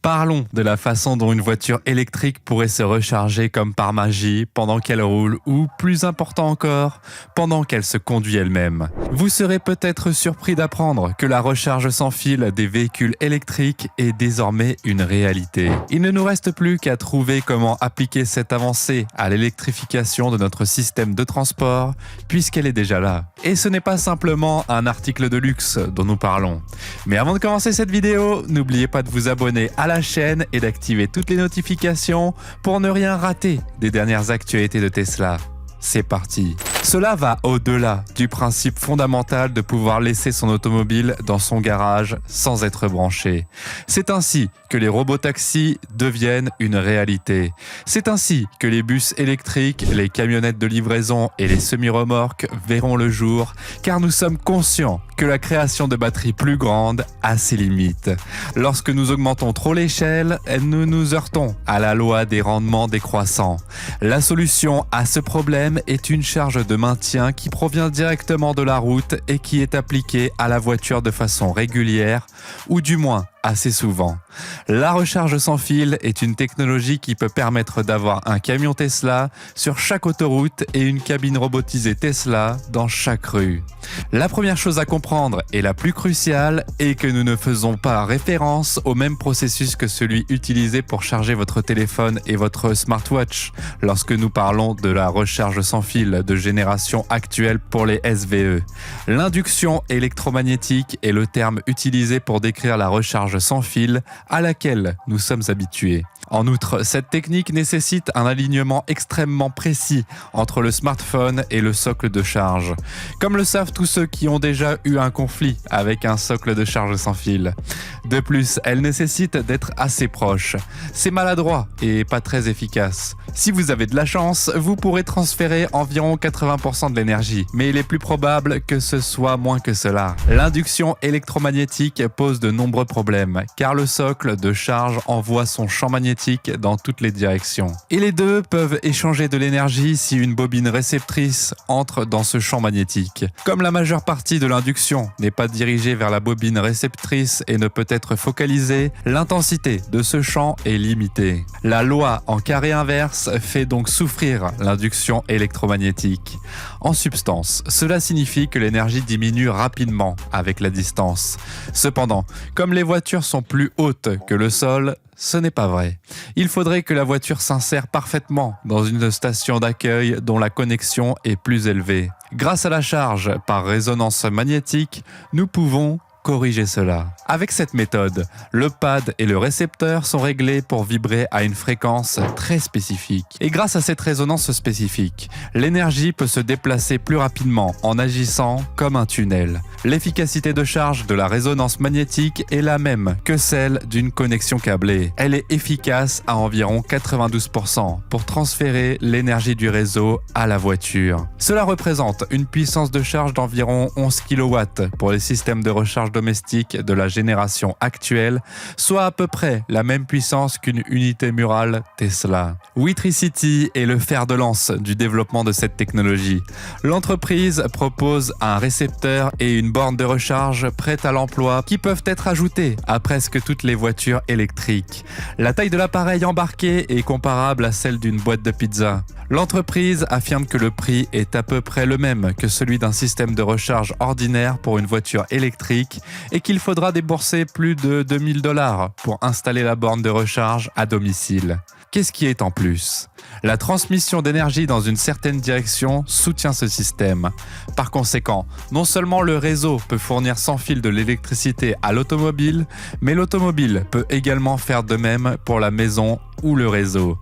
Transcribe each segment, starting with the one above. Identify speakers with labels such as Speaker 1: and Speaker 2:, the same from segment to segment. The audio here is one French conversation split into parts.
Speaker 1: Parlons de la façon dont une voiture électrique pourrait se recharger comme par magie pendant qu'elle roule ou, plus important encore, pendant qu'elle se conduit elle-même. Vous serez peut-être surpris d'apprendre que la recharge sans fil des véhicules électriques est désormais une réalité. Il ne nous reste plus qu'à trouver comment appliquer cette avancée à l'électrification de notre système de transport, puisqu'elle est déjà là. Et ce n'est pas simplement un article de luxe dont nous parlons. Mais avant de commencer cette vidéo, n'oubliez pas de vous abonner à la chaîne et d'activer toutes les notifications pour ne rien rater des dernières actualités de Tesla. C'est parti. Cela va au-delà du principe fondamental de pouvoir laisser son automobile dans son garage sans être branché. C'est ainsi que les robotaxis deviennent une réalité. C'est ainsi que les bus électriques, les camionnettes de livraison et les semi-remorques verront le jour, car nous sommes conscients que la création de batteries plus grandes a ses limites. Lorsque nous augmentons trop l'échelle, nous nous heurtons à la loi des rendements décroissants. La solution à ce problème est une charge de maintien qui provient directement de la route et qui est appliquée à la voiture de façon régulière, ou du moins assez souvent. La recharge sans fil est une technologie qui peut permettre d'avoir un camion Tesla sur chaque autoroute et une cabine robotisée Tesla dans chaque rue. La première chose à comprendre et la plus cruciale est que nous ne faisons pas référence au même processus que celui utilisé pour charger votre téléphone et votre smartwatch lorsque nous parlons de la recharge sans fil de génération actuelle pour les SVE. L'induction électromagnétique est le terme utilisé pour décrire la recharge sans fil à laquelle nous sommes habitués. En outre, cette technique nécessite un alignement extrêmement précis entre le smartphone et le socle de charge, comme le savent tous ceux qui ont déjà eu un conflit avec un socle de charge sans fil. De plus, elle nécessite d'être assez proche. C'est maladroit et pas très efficace. Si vous avez de la chance, vous pourrez transférer environ 80% de l'énergie, mais il est plus probable que ce soit moins que cela. L'induction électromagnétique pose de nombreux problèmes, car le socle de charge envoie son champ magnétique dans toutes les directions. Et les deux peuvent échanger de l'énergie si une bobine réceptrice entre dans ce champ magnétique. Comme la majeure partie de l'induction n'est pas dirigée vers la bobine réceptrice et ne peut être focalisée, l'intensité de ce champ est limitée. La loi en carré inverse fait donc souffrir l'induction électromagnétique. En substance, cela signifie que l'énergie diminue rapidement avec la distance. Cependant, comme les voitures sont plus hautes que le sol, ce n'est pas vrai. Il faudrait que la voiture s'insère parfaitement dans une station d'accueil dont la connexion est plus élevée. Grâce à la charge par résonance magnétique, nous pouvons corriger cela. Avec cette méthode, le pad et le récepteur sont réglés pour vibrer à une fréquence très spécifique. Et grâce à cette résonance spécifique, l'énergie peut se déplacer plus rapidement en agissant comme un tunnel. L'efficacité de charge de la résonance magnétique est la même que celle d'une connexion câblée. Elle est efficace à environ 92% pour transférer l'énergie du réseau à la voiture. Cela représente une puissance de charge d'environ 11 kW pour les systèmes de recharge domestique de la génération actuelle, soit à peu près la même puissance qu'une unité murale Tesla. Wetricity est le fer de lance du développement de cette technologie. L'entreprise propose un récepteur et une borne de recharge prête à l'emploi qui peuvent être ajoutées à presque toutes les voitures électriques. La taille de l'appareil embarqué est comparable à celle d'une boîte de pizza. L'entreprise affirme que le prix est à peu près le même que celui d'un système de recharge ordinaire pour une voiture électrique et qu'il faudra débourser plus de $2000 pour installer la borne de recharge à domicile. Qu'est-ce qui est en plus ? La transmission d'énergie dans une certaine direction soutient ce système. Par conséquent, non seulement le réseau peut fournir sans fil de l'électricité à l'automobile, mais l'automobile peut également faire de même pour la maison ou le réseau.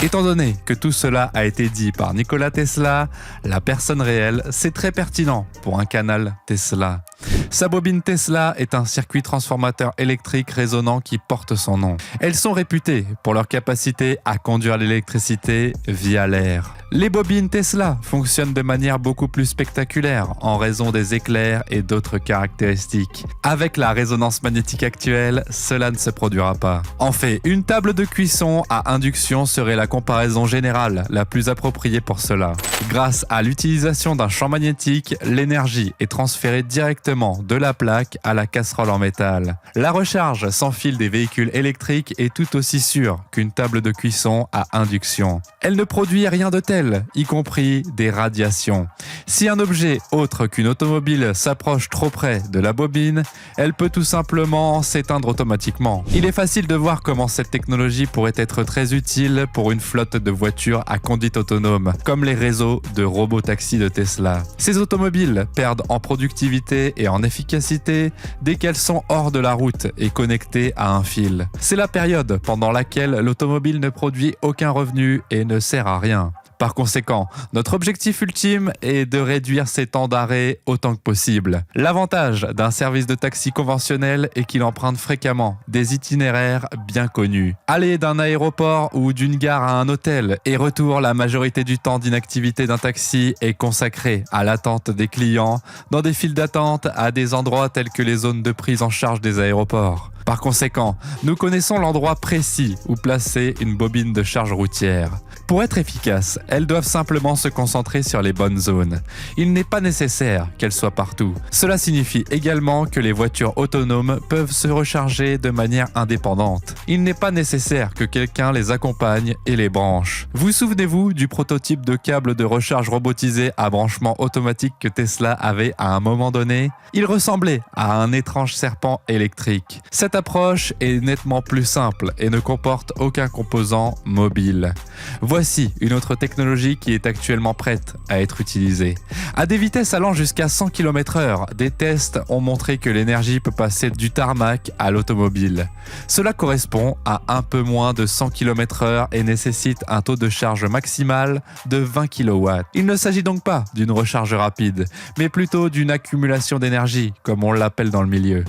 Speaker 1: Étant donné que tout cela a été dit par Nikola Tesla, la personne réelle, c'est très pertinent pour un canal Tesla. Sa bobine Tesla est un circuit transformateur électrique résonnant qui porte son nom. Elles sont réputées pour leur capacité à conduire l'électricité via l'air. Les bobines Tesla fonctionnent de manière beaucoup plus spectaculaire en raison des éclairs et d'autres caractéristiques. Avec la résonance magnétique actuelle, cela ne se produira pas. En fait, une table de cuisson à induction serait la comparaison générale la plus appropriée pour cela. Grâce à l'utilisation d'un champ magnétique, l'énergie est transférée directement de la plaque à la casserole en métal. La recharge sans fil des véhicules électriques est tout aussi sûre qu'une table de cuisson à induction. Elle ne produit rien de tel, y compris des radiations. Si un objet autre qu'une automobile s'approche trop près de la bobine, elle peut tout simplement s'éteindre automatiquement. Il est facile de voir comment cette technologie pourrait être très utile pour une flotte de voitures à conduite autonome, comme les réseaux de robotaxis de Tesla. Ces automobiles perdent en productivité et en efficacité dès qu'elles sont hors de la route et connectées à un fil. C'est la période pendant laquelle l'automobile ne produit aucun revenu et ne sert à rien. Par conséquent, notre objectif ultime est de réduire ces temps d'arrêt autant que possible. L'avantage d'un service de taxi conventionnel est qu'il emprunte fréquemment des itinéraires bien connus. Aller d'un aéroport ou d'une gare à un hôtel et retour, la majorité du temps d'inactivité d'un taxi est consacré à l'attente des clients dans des files d'attente à des endroits tels que les zones de prise en charge des aéroports. Par conséquent, nous connaissons l'endroit précis où placer une bobine de charge routière. Pour être efficaces, elles doivent simplement se concentrer sur les bonnes zones. Il n'est pas nécessaire qu'elles soient partout. Cela signifie également que les voitures autonomes peuvent se recharger de manière indépendante. Il n'est pas nécessaire que quelqu'un les accompagne et les branche. Vous souvenez-vous du prototype de câble de recharge robotisé à branchement automatique que Tesla avait à un moment donné? Il ressemblait à un étrange serpent électrique. Cette approche est nettement plus simple et ne comporte aucun composant mobile. Voici une autre technologie qui est actuellement prête à être utilisée. À des vitesses allant jusqu'à 100 km/h, des tests ont montré que l'énergie peut passer du tarmac à l'automobile. Cela correspond à un peu moins de 100 km/h et nécessite un taux de charge maximal de 20 kW. Il ne s'agit donc pas d'une recharge rapide, mais plutôt d'une accumulation d'énergie, comme on l'appelle dans le milieu.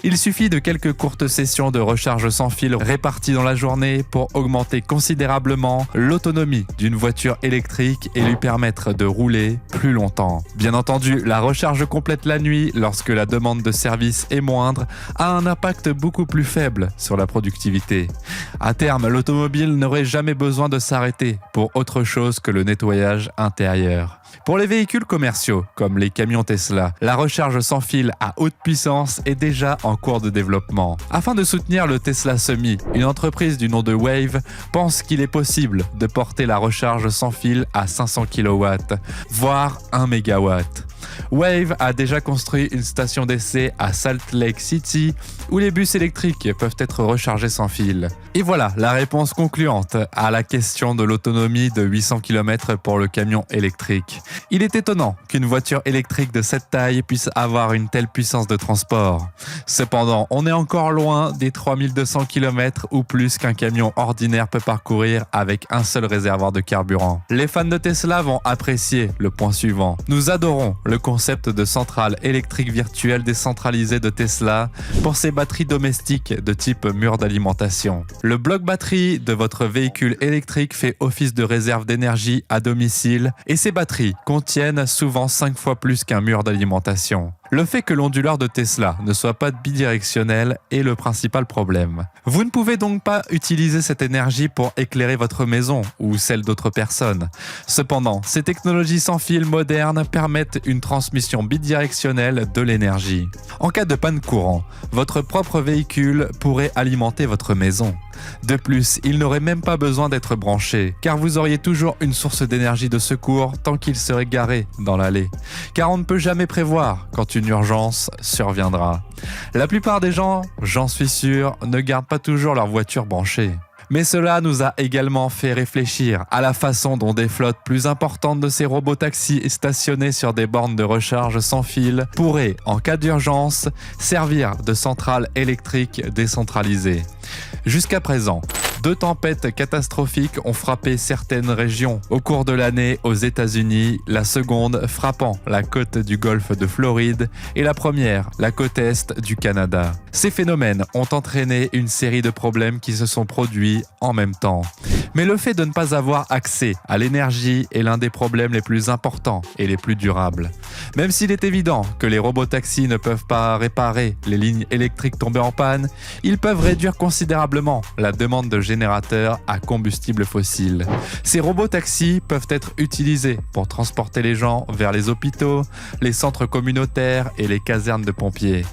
Speaker 1: Il suffit de quelques courtes sessions de recharge sans fil réparties dans la journée pour augmenter considérablement l'autonomie d'une voiture électrique et lui permettre de rouler plus longtemps. Bien entendu, la recharge complète la nuit, lorsque la demande de service est moindre, a un impact beaucoup plus faible sur la productivité. À terme, l'automobile n'aurait jamais besoin de s'arrêter pour autre chose que le nettoyage intérieur. Pour les véhicules commerciaux, comme les camions Tesla, la recharge sans fil à haute puissance est déjà en cours de développement. Afin de soutenir le Tesla Semi, une entreprise du nom de Wave pense qu'il est possible de porter la recharge sans fil à 500 kW, voire 1 MW. Wave a déjà construit une station d'essai à Salt Lake City où les bus électriques peuvent être rechargés sans fil. Et voilà la réponse concluante à la question de l'autonomie de 800 km pour le camion électrique. Il est étonnant qu'une voiture électrique de cette taille puisse avoir une telle puissance de transport. Cependant, on est encore loin des 3200 km ou plus qu'un camion ordinaire peut parcourir avec un seul réservoir de carburant. Les fans de Tesla vont apprécier le point suivant. Nous adorons le concept de centrale électrique virtuelle décentralisée de Tesla pour ses batteries domestiques de type mur d'alimentation. Le bloc batterie de votre véhicule électrique fait office de réserve d'énergie à domicile et ces batteries contiennent souvent 5 fois plus qu'un mur d'alimentation. Le fait que l'onduleur de Tesla ne soit pas bidirectionnel est le principal problème. Vous ne pouvez donc pas utiliser cette énergie pour éclairer votre maison ou celle d'autres personnes. Cependant, ces technologies sans fil modernes permettent une transmission bidirectionnelle de l'énergie. En cas de panne courant, votre propre véhicule pourrait alimenter votre maison. De plus, il n'aurait même pas besoin d'être branché, car vous auriez toujours une source d'énergie de secours tant qu'il serait garé dans l'allée. Car on ne peut jamais prévoir quand une urgence surviendra. La plupart des gens, j'en suis sûr, ne gardent pas toujours leur voiture branchée. Mais cela nous a également fait réfléchir à la façon dont des flottes plus importantes de ces robotaxis stationnés sur des bornes de recharge sans fil pourraient, en cas d'urgence, servir de centrales électriques décentralisées. Jusqu'à présent, 2 tempêtes catastrophiques ont frappé certaines régions au cours de l'année aux États-Unis, la seconde frappant la côte du golfe de Floride et la première la côte est du Canada. Ces phénomènes ont entraîné une série de problèmes qui se sont produits en même temps. Mais le fait de ne pas avoir accès à l'énergie est l'un des problèmes les plus importants et les plus durables. Même s'il est évident que les robotaxis ne peuvent pas réparer les lignes électriques tombées en panne, ils peuvent réduire considérablement la demande de générateurs à combustible fossile. Ces robotaxis peuvent être utilisés pour transporter les gens vers les hôpitaux, les centres communautaires et les casernes de pompiers.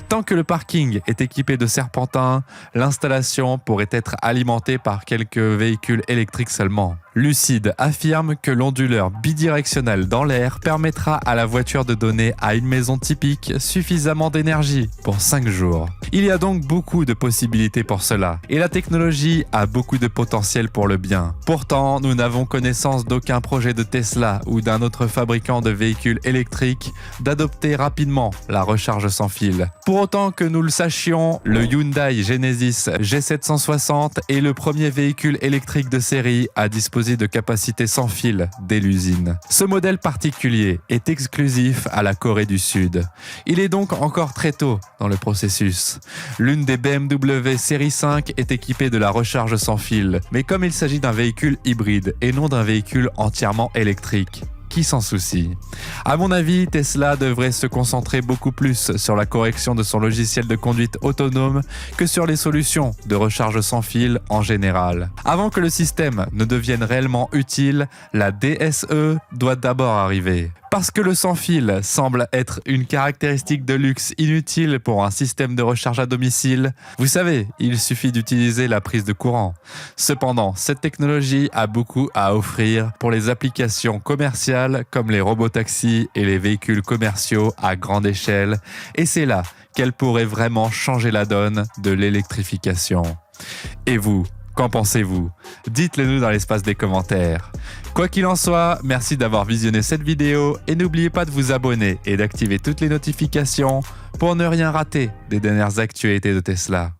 Speaker 1: Tant que le parking est équipé de serpentins, l'installation pourrait être alimentée par quelques véhicules électriques seulement. Lucid affirme que l'onduleur bidirectionnel dans l'air permettra à la voiture de donner à une maison typique suffisamment d'énergie pour 5 jours. Il y a donc beaucoup de possibilités pour cela, et la technologie a beaucoup de potentiel pour le bien. Pourtant, nous n'avons connaissance d'aucun projet de Tesla ou d'un autre fabricant de véhicules électriques d'adopter rapidement la recharge sans fil. Pour autant que nous le sachions, le Hyundai Genesis G760 est le premier véhicule électrique de série à disposer de capacités sans fil dès l'usine. Ce modèle particulier est exclusif à la Corée du Sud. Il est donc encore très tôt dans le processus. L'une des BMW série 5 est équipée de la recharge sans fil, mais comme il s'agit d'un véhicule hybride et non d'un véhicule entièrement électrique, qui s'en soucie? À mon avis, Tesla devrait se concentrer beaucoup plus sur la correction de son logiciel de conduite autonome que sur les solutions de recharge sans fil en général. Avant que le système ne devienne réellement utile, la DSE doit d'abord arriver. Parce que le sans-fil semble être une caractéristique de luxe inutile pour un système de recharge à domicile, vous savez, il suffit d'utiliser la prise de courant. Cependant, cette technologie a beaucoup à offrir pour les applications commerciales comme les robotaxis et les véhicules commerciaux à grande échelle, et c'est là qu'elle pourrait vraiment changer la donne de l'électrification. Et vous, qu'en pensez-vous? Dites-le nous dans l'espace des commentaires. Quoi qu'il en soit, merci d'avoir visionné cette vidéo et n'oubliez pas de vous abonner et d'activer toutes les notifications pour ne rien rater des dernières actualités de Tesla.